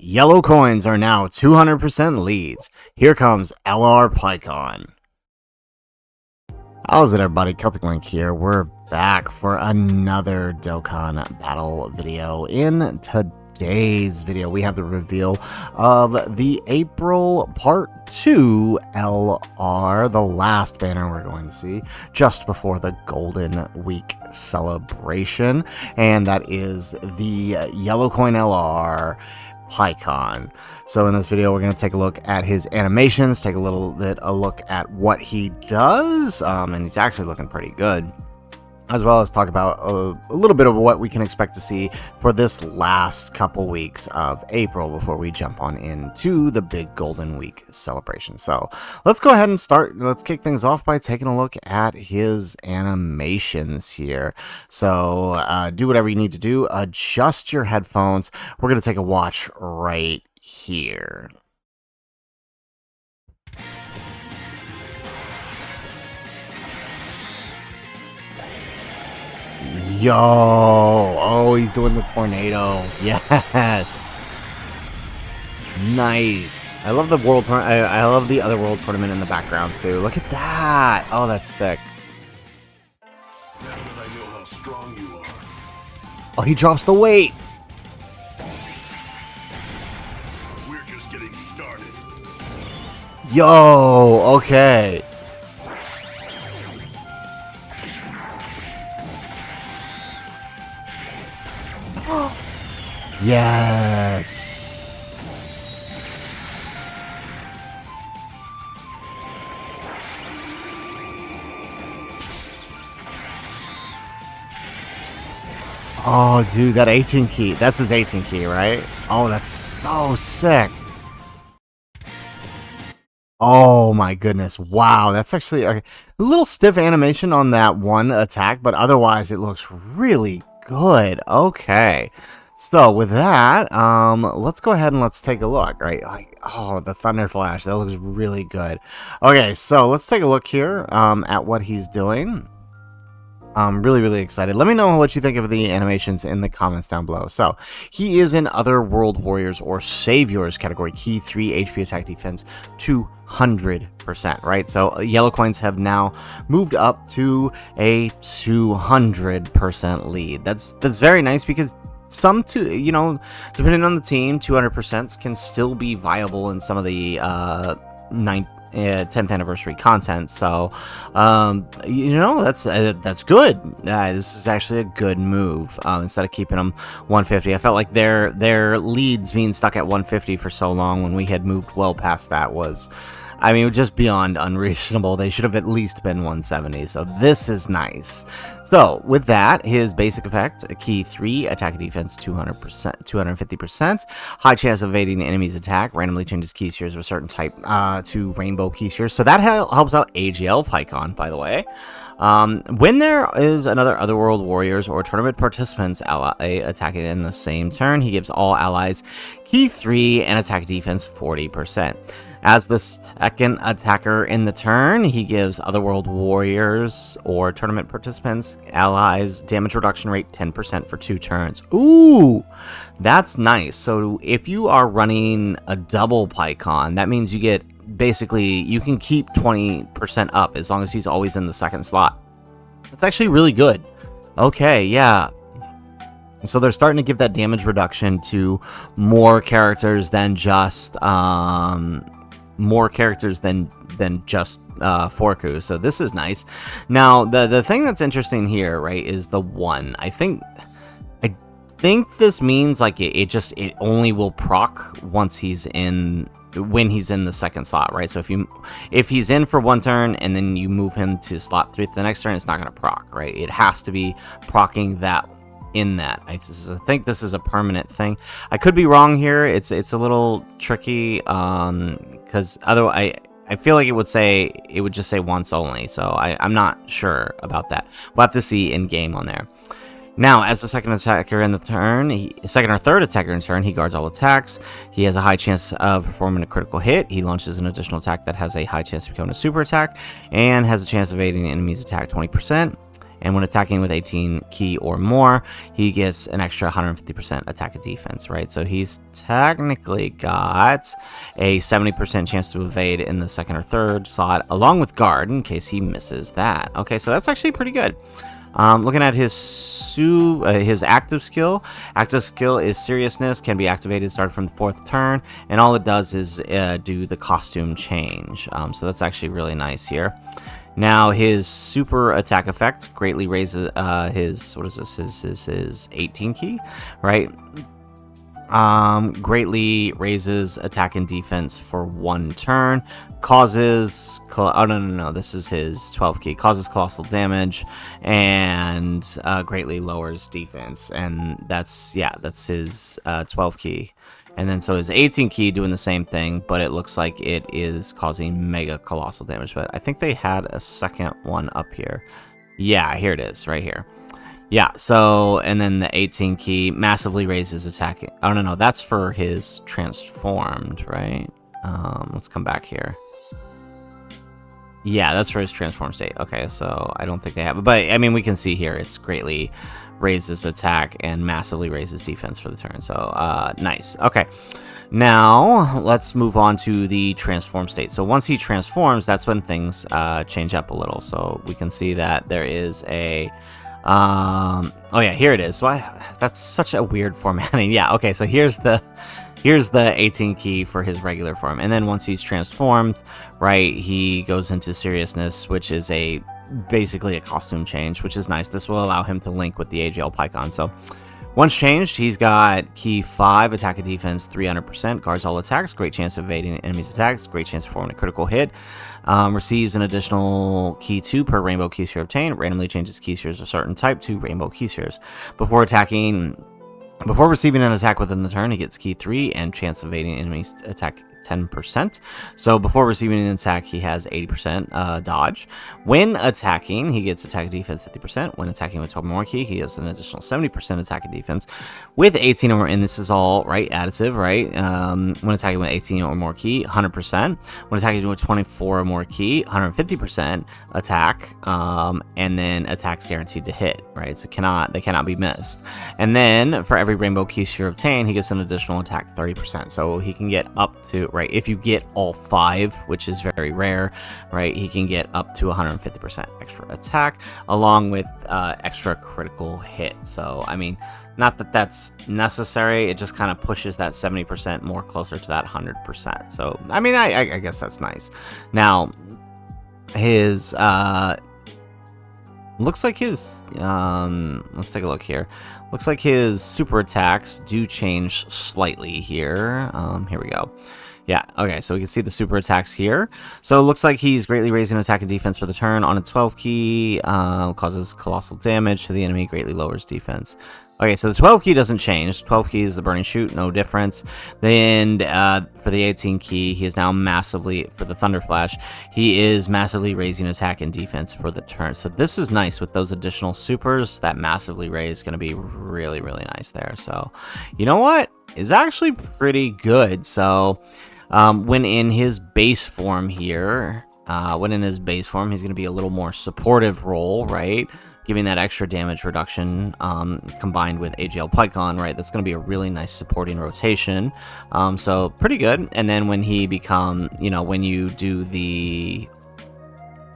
Yellow coins are now 200% leads. Here comes LR Paikuhan. How's it, everybody? Celtic Link here. We're back for another Dokkan battle video. In today's video, we have the reveal of the April Part 2 LR, the last banner we're going to see just before the Golden Week celebration, and that is the Yellow Coin LR PIKKON. So in this video, we're going to take a look at his animations, take a little bit a look at what he does, and he's actually looking pretty good, as well as talk about a little bit of what we can expect to see for this last couple weeks of April before we jump on into the big Golden Week celebration. So let's go ahead and start. Let's kick things off by taking a look at his animations here. So do whatever you need to do. Adjust your headphones. We're going to take a watch right here. Yo, oh, he's doing the tornado. Yes, nice. I love the world tournament. I love the other world tournament in the background too. Look at that. Oh, that's sick. Now that I know how strong you are. Oh, he drops the weight. We're just getting started. Yo, okay. Yes. Oh, dude, that 18 key. That's his 18 key, right? Oh, that's so sick. Oh my goodness. Wow, that's actually a little stiff animation on that one attack, but otherwise it looks really good. Okay. So with that, let's go ahead and let's take a look, right? Like, oh, the Thunder Flash, that looks really good. Okay, so let's take a look here at what he's doing. I'm really excited. Let me know what you think of the animations in the comments down below. So he is in Other World Warriors or Saviors category, key 3 HP attack defense 200%, right? So yellow coins have now moved up to a 200% lead. That's very nice, because some depending on the team, 200% can still be viable in some of the 10th anniversary content. So that's good. This is actually a good move. Instead of keeping them 150, I felt like their leads being stuck at 150 for so long, when we had moved well past that, was, I mean, just beyond unreasonable. They should have at least been 170, so this is nice. So with that, his basic effect, key 3, attack and defense 200%, 250%, high chance of evading the enemy's attack, randomly changes key spheres of a certain type to rainbow key spheres. So that helps out AGL PIKKON, by the way. When there is another Otherworld Warriors or tournament participants ally attacking in the same turn, he gives all allies key 3 and attack defense 40%. As the second attacker in the turn, he gives Otherworld Warriors or tournament participants allies damage reduction rate 10% for 2 turns. Ooh, that's nice. So if you are running a double PIKKON, that means you get, basically, you can keep 20% up as long as he's always in the second slot. That's actually really good. Okay, yeah. So they're starting to give that damage reduction to more characters than just Forku. So this is nice. Now the thing that's interesting here, right, is the 1. I think this means like it only will proc once he's in, when he's in the second slot, right? So if he's in for 1 turn and then you move him to slot 3 to the next turn, it's not going to proc, right? It has to be procking that in that. I think this is a permanent thing. I could be wrong here. It's a little tricky, because otherwise I feel like it would just say once only. So I'm not sure about that. We'll have to see in game on there. Now, as the second attacker in the turn, second or third attacker in turn, he guards all attacks. He has a high chance of performing a critical hit. He launches an additional attack that has a high chance of becoming a super attack, and has a chance of evading the enemy's attack 20%. And when attacking with 18 ki or more, he gets an extra 150% attack and defense, right? So he's technically got a 70% chance to evade in the second or third slot, along with guard, in case he misses that. Okay, so that's actually pretty good. Looking at his active skill. Active skill is seriousness, can be activated starting from the 4th turn, and all it does is do the costume change. So that's actually really nice here. Now his super attack effect greatly raises his, what is this? His 18 ki, right? Greatly raises attack and defense for 1 turn, causes, oh no, this is his 12 ki, causes colossal damage, and greatly lowers defense, and that's his 12 ki. And then so his 18 ki doing the same thing, but it looks like it is causing mega colossal damage. But I think they had a second one up here. Yeah, here it is, right here. Yeah, so, and then the 18 ki massively raises attack. Oh, no, that's for his transformed, right? Let's come back here. Yeah, that's for his transformed state. Okay, so I don't think they have it. But, I mean, we can see here it's greatly raises attack and massively raises defense for the turn. So, nice. Okay, now let's move on to the transform state. So once he transforms, that's when things change up a little. So we can see that there is a... oh yeah, here it is. So that's such a weird formatting. Yeah, okay, so here's the 18 ki for his regular form, and then once he's transformed, right, he goes into seriousness, which is basically a costume change, which is nice. This will allow him to link with the AGL PIKKON. So once changed, he's got ki 5, attack and defense 300%, guards all attacks, great chance of evading enemies' attacks, great chance of performing a critical hit, receives an additional ki 2 per rainbow ki sphere obtained, randomly changes ki spheres of a certain type to rainbow ki spheres. Before receiving an attack within the turn, he gets ki 3 and chance of evading enemies' attack 10%. So before receiving an attack, he has 80% dodge. When attacking, he gets attack and defense 50%. When attacking with 12 or more ki, he has an additional 70% attack and defense. With 18 or more, and this is all right, additive, right? When attacking with 18 or more ki, 100%. When attacking with 24 or more ki, 150% attack, and then attacks guaranteed to hit, right? So they cannot be missed. And then for every rainbow ki sphere obtained, he gets an additional attack 30%. So he can get up to, right, if you get all 5, which is very rare, right, he can get up to 150% extra attack along with extra critical hit. So I mean, not that that's necessary, it just kind of pushes that 70% more closer to that 100%. So I mean, I guess that's nice. Now his looks like his let's take a look here. Looks like his super attacks do change slightly here. Here we go. Yeah, okay, so we can see the super attacks here. So it looks like he's greatly raising attack and defense for the turn. On a 12 ki, causes colossal damage to the enemy, greatly lowers defense. Okay, so the 12 ki doesn't change. 12 ki is the burning shoot, no difference. Then for the 18 ki, he is now massively, for the Thunder Flash, he is massively raising attack and defense for the turn. So this is nice with those additional supers. That massively raise is going to be really, really nice there. So, you know what? It's actually pretty good. So, when in his base form here, he's going to be a little more supportive role, right? Giving that extra damage reduction, combined with AGL PIKKON, right? That's going to be a really nice supporting rotation. So pretty good. And then when he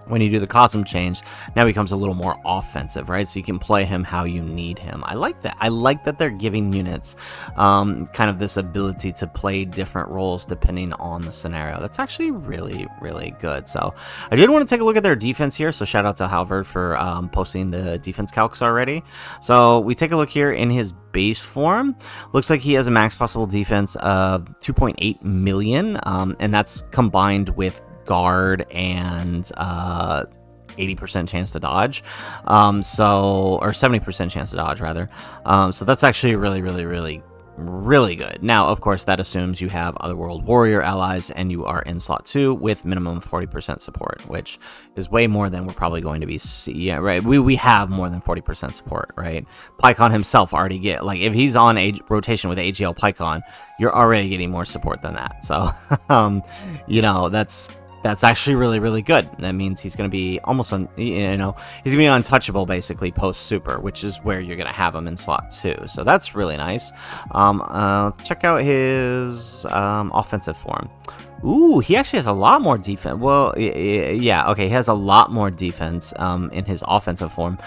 when you do the costume change, now becomes a little more offensive, right? So you can play him how you need him. I like that. I like that they're giving units kind of this ability to play different roles depending on the scenario. That's actually really, really good. So I did want to take a look at their defense here. So shout out to Halvard for posting the defense calcs already. So we take a look here in his base form. Looks like he has a max possible defense of 2.8 million, and that's combined with guard and 80% chance to dodge, or 70% chance to dodge rather. So that's actually really good. Now, of course, that assumes you have Otherworld Warrior allies and you are in slot 2 with minimum 40% support, which is way more than we're probably going to be yeah, right. We have more than 40% support, right? PIKKON himself already get, like, if he's on a rotation with AGL PIKKON, you're already getting more support than that. So, you know, that's That's actually really, really good. That means he's going to be almost, he's going to be untouchable basically post super, which is where you're going to have him in slot 2. So that's really nice. Check out his offensive form. Ooh, he actually has a lot more defense. Well, yeah, okay, he has a lot more defense in his offensive form,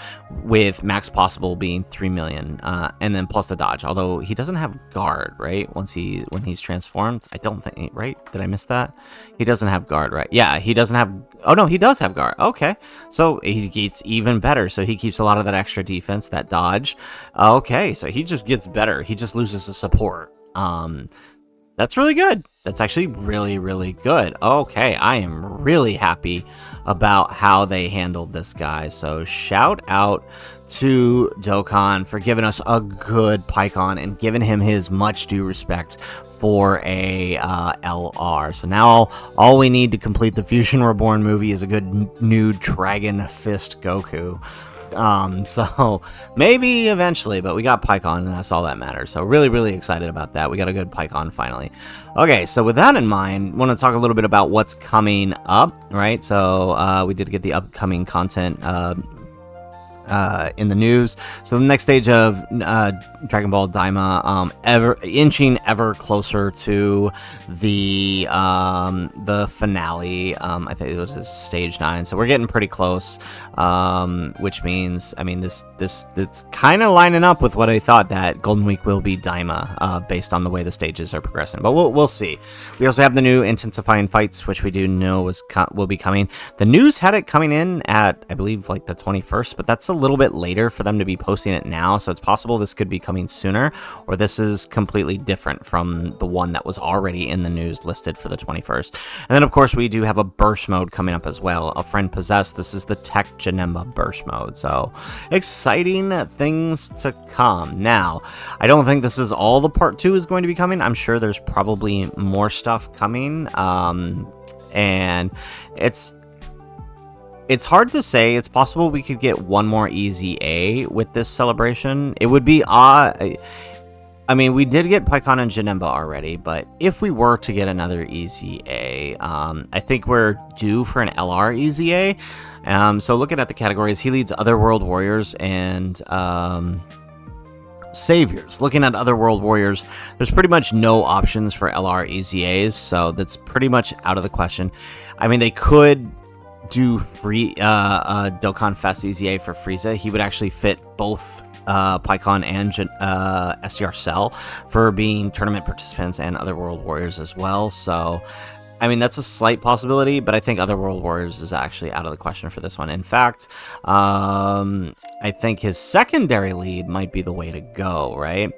with max possible being 3 million, and then plus the dodge. Although he doesn't have guard, right? When he's transformed, I don't think, right? Did I miss that? He doesn't have guard, right? Yeah, he doesn't have. Oh no, he does have guard. Okay, so he gets even better. So he keeps a lot of that extra defense, that dodge. Okay, so he just gets better. He just loses the support. That's really good. That's actually really, really good. Okay, I am really happy about how they handled this guy. So shout out to Dokkan for giving us a good PIKKON and giving him his much due respect for a LR. So now all we need to complete the Fusion Reborn movie is a good new Dragon Fist Goku. So maybe eventually, but we got PIKKON, and that's all that matters. So really, really excited about that. We got a good PIKKON finally. Okay, so with that in mind, want to talk a little bit about what's coming up, right? So we did get the upcoming content in the news. So the next stage of Dragon Ball Daima, inching ever closer to the finale. I think it was stage 9, so we're getting pretty close. Which means, I mean, it's kind of lining up with what I thought that Golden Week will be Daima, based on the way the stages are progressing. But we'll see. We also have the new intensifying fights, which we do know will be coming. The news had it coming in at, I believe, like the 21st, but that's a little bit later for them to be posting it now, so it's possible this could be coming sooner, or this is completely different from the one that was already in the news listed for the 21st. And then of course we do have a burst mode coming up as well, a friend possessed. This is the Tech Janemba burst mode, so exciting things to come. Now, I don't think this is all the part 2 is going to be coming. I'm sure there's probably more stuff coming, and it's hard to say. It's possible we could get one more Easy A with this celebration. It would be odd. I mean, we did get PIKKON and Janemba already, but if we were to get another Easy A, I think we're due for an LR Easy A. So looking at the categories, he leads Otherworld Warriors and Saviors. Looking at Otherworld Warriors, there's pretty much no options for LR Easy A's, so that's pretty much out of the question. I mean, they could do free Dokkan Fest Easy A for Frieza. He would actually fit both PIKKON and SDR Cell for being tournament participants and Otherworld Warriors as well. So I mean, that's a slight possibility, but I think Otherworld Warriors is actually out of the question for this one. In fact, I think his secondary lead might be the way to go, right?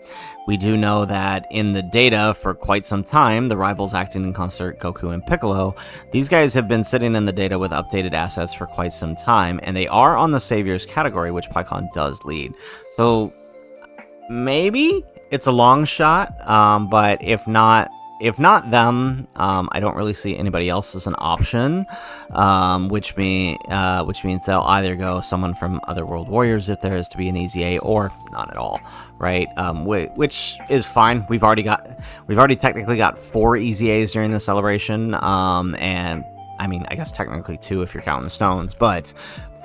We do know that in the data for quite some time, the rivals acting in concert, Goku and Piccolo, these guys have been sitting in the data with updated assets for quite some time, and they are on the Saviors category, which PIKKON does lead. So maybe it's a long shot, but if not them, I don't really see anybody else as an option, which means they'll either go someone from Otherworld Warriors if there is to be an Easy A, or none at all, right? Which is fine. We've already technically got 4 Easy A's during the celebration, and I mean, I guess technically 2 if you're counting the stones, but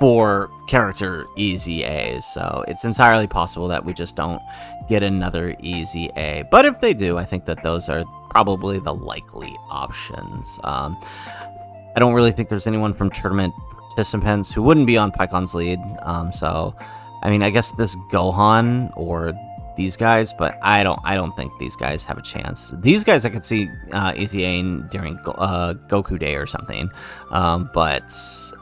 4 character Easy A's, so it's entirely possible that we just don't get another Easy A. But if they do, I think that those are probably the likely options. I don't really think there's anyone from tournament participants who wouldn't be on PIKKON's lead, so I mean, I guess this Gohan or these guys, but I don't think these guys have a chance. These guys I could see Easy A-ing during Goku Day or something, but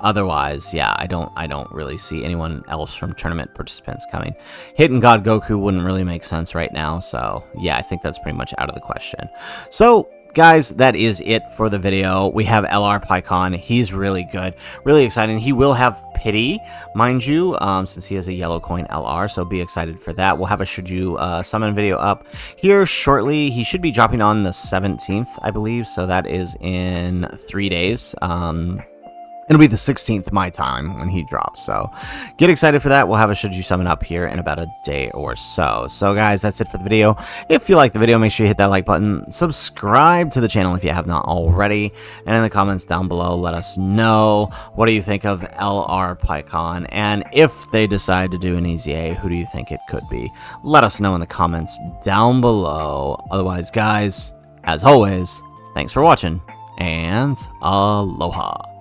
otherwise, yeah, I don't really see anyone else from tournament participants coming. Hidden God Goku wouldn't really make sense right now, so yeah, I think that's pretty much out of the question. So guys, that is it for the video. We have LR PHY. He's really good, really exciting. He will have pity, mind you, since he has a yellow coin LR, so be excited for that. We'll have a Shuju summon video up here shortly. He should be dropping on the 17th, I believe, so that is in 3 days. It'll be the 16th my time when he drops, so get excited for that. We'll have a Should You Summon up here in about a day or so. So guys, that's it for the video. If you like the video, make sure you hit that like button, subscribe to the channel if you have not already, and in the comments down below, let us know what do you think of LR PHY, and if they decide to do an EZA, who do you think it could be? Let us know in the comments down below. Otherwise, guys, as always, thanks for watching, and aloha.